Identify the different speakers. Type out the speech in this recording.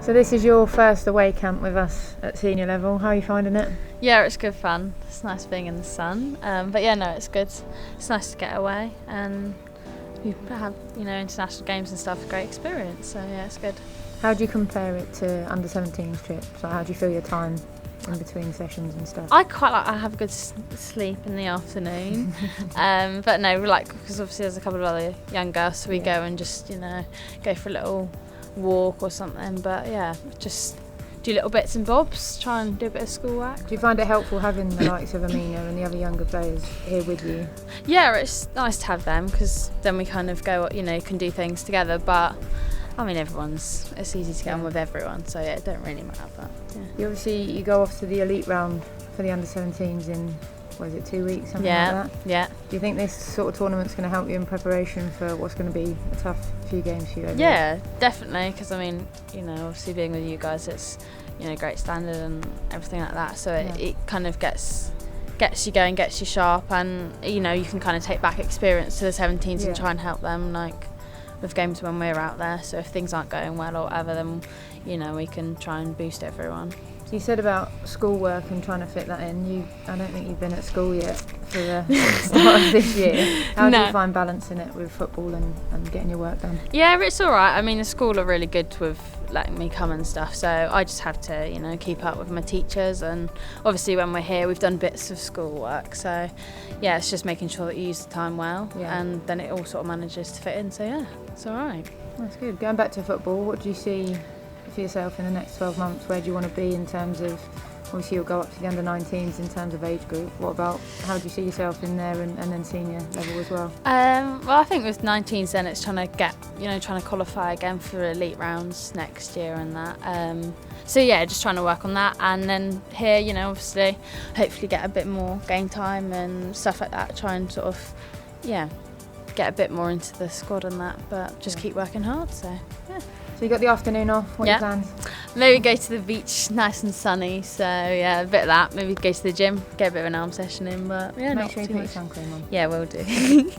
Speaker 1: So this is your first away camp with us at senior level. How are you finding it?
Speaker 2: Yeah, it's good fun. It's nice being in the sun. But yeah, no, it's good. It's nice to get away and we have, international games and stuff. Great experience. So yeah, it's good.
Speaker 1: How do you compare it to under 17s trips? Like, how do you feel your time in between sessions and stuff?
Speaker 2: I have a good sleep in the afternoon. But no, because obviously there's a couple of other young girls, so we go and just, go for a little walk or something. But yeah, just do little bits and bobs, try and do a bit of schoolwork.
Speaker 1: Do you find it helpful having the likes of Amina and the other younger players here with you?
Speaker 2: Yeah, it's nice to have them because then we kind of go, can do things together. But I mean, it's easy to get on with everyone, so yeah, it don't really matter. But yeah.
Speaker 1: You go off to the elite round for the under 17s in, 2 weeks, something like that?
Speaker 2: Yeah.
Speaker 1: Do you think this sort of tournament's going to help you in preparation for what's going to be a tough few games for you?
Speaker 2: Yeah, definitely, because I mean, obviously being with you guys, it's great standard and everything like that. So it kind of gets you going, gets you sharp, and you can kind of take back experience to the 17s and try and help them with games when we're out there. So if things aren't going well or whatever, then we can try and boost everyone.
Speaker 1: So you said about schoolwork and trying to fit that in. I don't think you've been at school yet for the start of this year. How do you find balancing it with football and getting your work done?
Speaker 2: Yeah, it's all right. I mean, the school are really good with letting me come and stuff, so I just have to keep up with my teachers, and obviously when we're here we've done bits of schoolwork, so yeah, it's just making sure that you use the time well, and then it all sort of manages to fit in, so yeah, it's all right.
Speaker 1: That's good. Going back to football, what do you see for yourself in the next 12 months? Where do you want to be in terms of, obviously you'll go up to the under 19s in terms of age group. What about, how do you see yourself in there and then senior level as well?
Speaker 2: Well, I think with 19s then it's trying to qualify again for elite rounds next year and that. So yeah, just trying to work on that, and then here, obviously, hopefully get a bit more game time and stuff like that. Try and sort of, get a bit more into the squad and that, but just keep working hard. So yeah.
Speaker 1: So you got the afternoon off. What are your plans?
Speaker 2: Maybe go to the beach, nice and sunny. So yeah, a bit of that. Maybe go to the gym, get a bit of an arm session in. But yeah,
Speaker 1: make sure you put your sun cream on.
Speaker 2: Yeah, will do.